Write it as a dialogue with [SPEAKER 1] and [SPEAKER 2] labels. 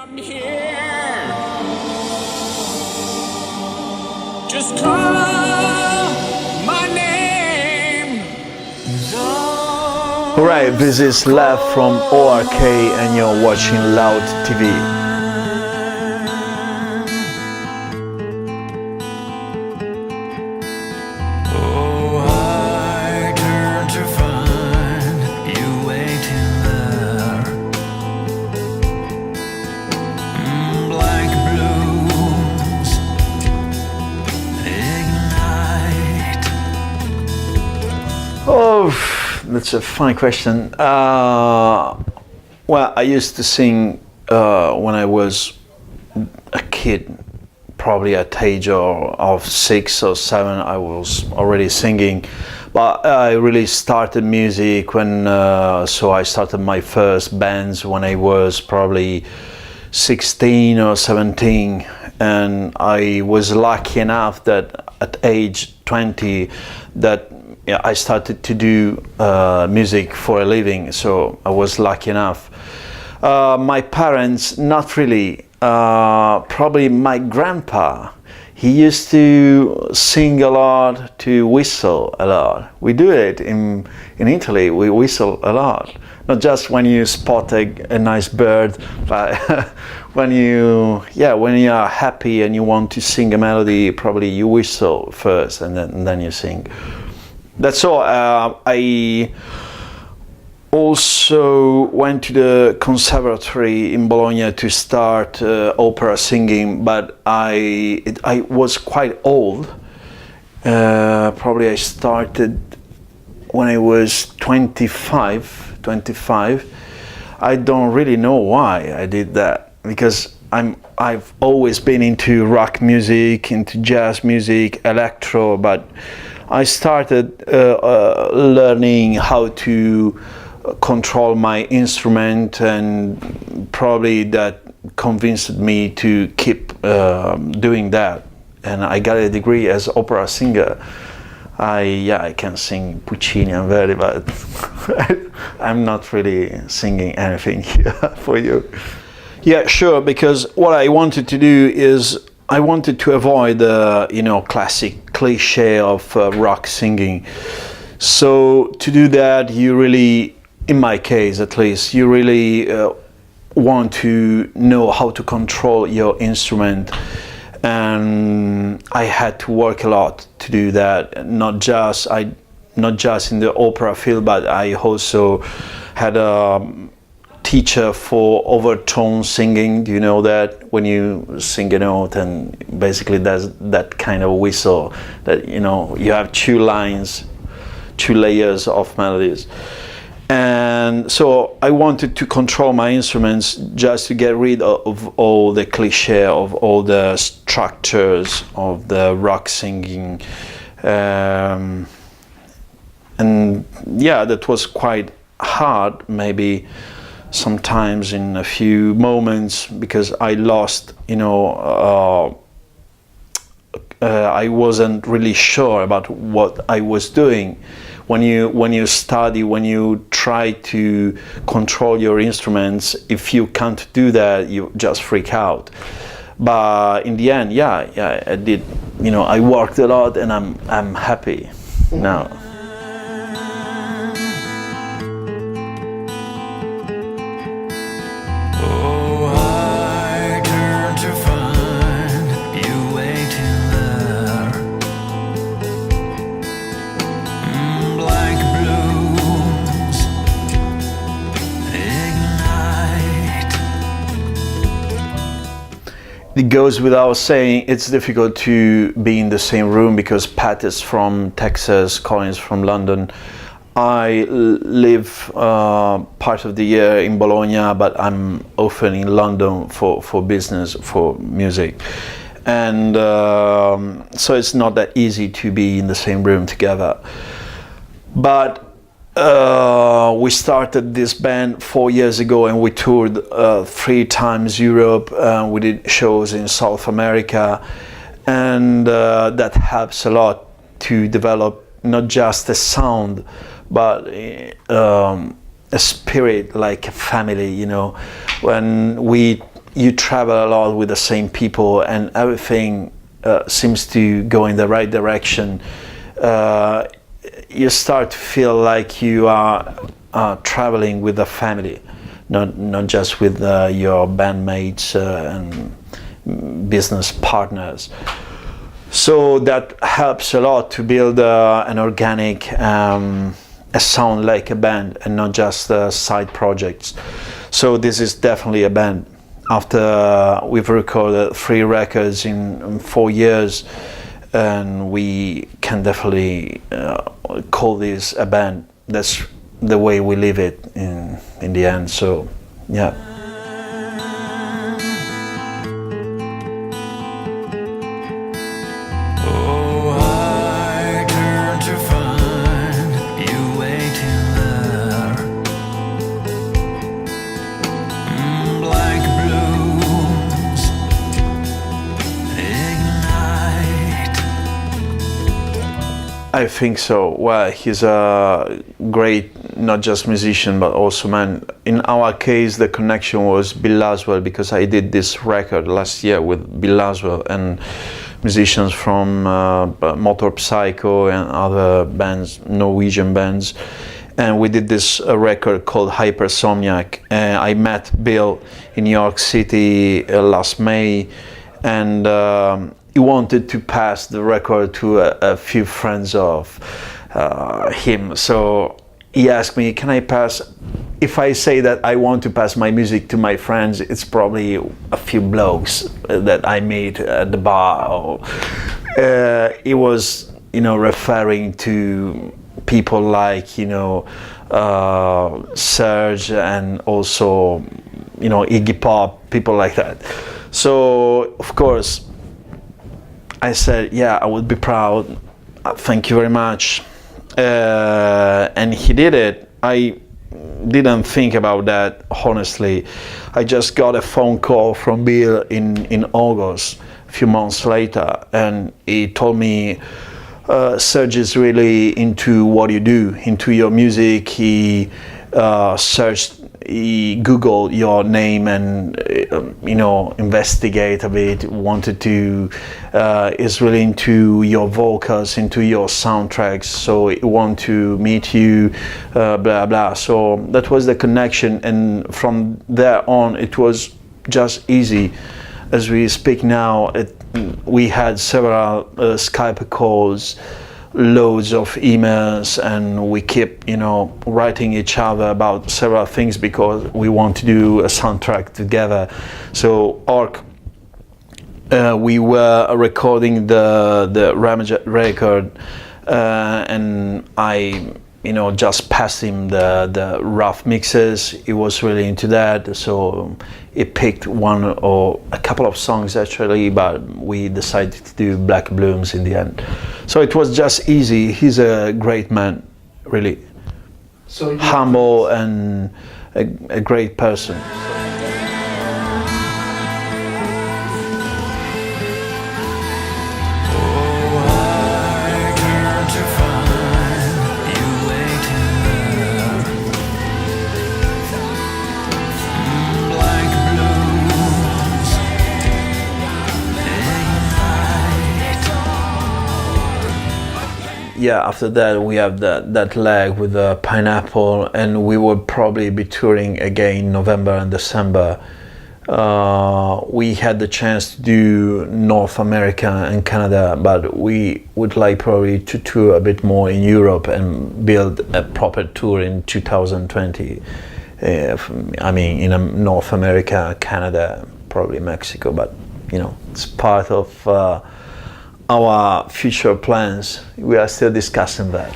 [SPEAKER 1] I'm here. Just call my name.
[SPEAKER 2] Alright, this is Lev from O.R.k and you're watching Loud TV. Oh, that's a funny question. Well, I used to sing when I was a kid, probably at the age of 6 or 7. I was already singing, but I really started music when. So I started my first bands when I was probably 16 or 17, and I was lucky enough that at age 20 that I started to do music for a living, so I was lucky enough. My parents, not really. Probably my grandpa. He used to sing a lot, to whistle a lot. We do it in Italy. We whistle a lot. Not just when you spot a nice bird, but when you are happy and you want to sing a melody, probably you whistle first and then you sing. That's all. I also went to the conservatory in Bologna to start opera singing, but I was quite old. Probably I started when I was 25. I don't really know why I did that, because I've always been into rock music, into jazz music, electro, but I started learning how to control my instrument, and probably that convinced me to keep doing that. And I got a degree as opera singer. I can sing Puccini and Verdi, but I'm not really singing anything here for you. Yeah, sure, because what I wanted to do is I wanted to avoid the classic cliche of rock singing. So to do that, you really, in my case at least, you really want to know how to control your instrument, and I had to work a lot to do that. Not just in the opera field, but I also had a teacher for overtone singing. Do you know that? When you sing a note and basically there's that kind of whistle that you have two lines, two layers of melodies. And so I wanted to control my instruments just to get rid of all the cliche, of all the structures of the rock singing. And yeah, that was quite hard, maybe sometimes in a few moments, because I lost, I wasn't really sure about what I was doing. When you study, when you try to control your instruments, if you can't do that, you just freak out. But in the end, yeah, I did. I worked a lot, and I'm happy now. It goes without saying, it's difficult to be in the same room, because Pat is from Texas, Colin's from London. I live part of the year in Bologna, but I'm often in London for business, for music. And so it's not that easy to be in the same room together. But we started this band 4 years ago, and we toured 3 times Europe. We did shows in South America, and that helps a lot to develop not just a sound, but a spirit, like a family. When we you travel a lot with the same people, and everything seems to go in the right direction, you start to feel like you are traveling with a family, not just with your bandmates and business partners. So that helps a lot to build an organic a sound like a band and not just side projects. So this is definitely a band. After we've recorded 3 records in 4 years, and we can definitely call this a band. That's the way we live it in the end. So yeah. I think so. Well, he's a great, not just musician, but also man. In our case, the connection was Bill Laswell, because I did this record last year with Bill Laswell and musicians from Motor Psycho and other bands, Norwegian bands. And we did this record called Hypersomniac. I met Bill in New York City last May, and he wanted to pass the record to a few friends of him. So he asked me, can I pass? If I say that I want to pass my music to my friends, it's probably a few blokes that I meet at the bar. He was, referring to people like, Serge, and also, Iggy Pop, people like that. So, of course, I said, yeah, I would be proud. Thank you very much. And he did it. I didn't think about that, honestly. I just got a phone call from Bill in August, a few months later, and he told me, Serge is really into what you do, into your music. He Googled your name and investigate a bit, wanted to is really into your vocals, into your soundtracks, so he want to meet you, blah blah. So that was the connection, and from there on it was just easy. As we speak now, we had several Skype calls, loads of emails, and we keep writing each other about several things because we want to do a soundtrack together. So O.R.k, we were recording the Ramagehead record, and I just passed him the rough mixes. He was really into that, so he picked one or a couple of songs actually, but we decided to do Black Blooms in the end. So it was just easy. He's a great man, really. So humble and a great person. Yeah, after that we have that leg with the Pineapple, and we will probably be touring again in November and December. We had the chance to do North America and Canada, but we would like probably to tour a bit more in Europe and build a proper tour in 2020. In North America, Canada, probably Mexico, but it's part of our future plans. We are still discussing that.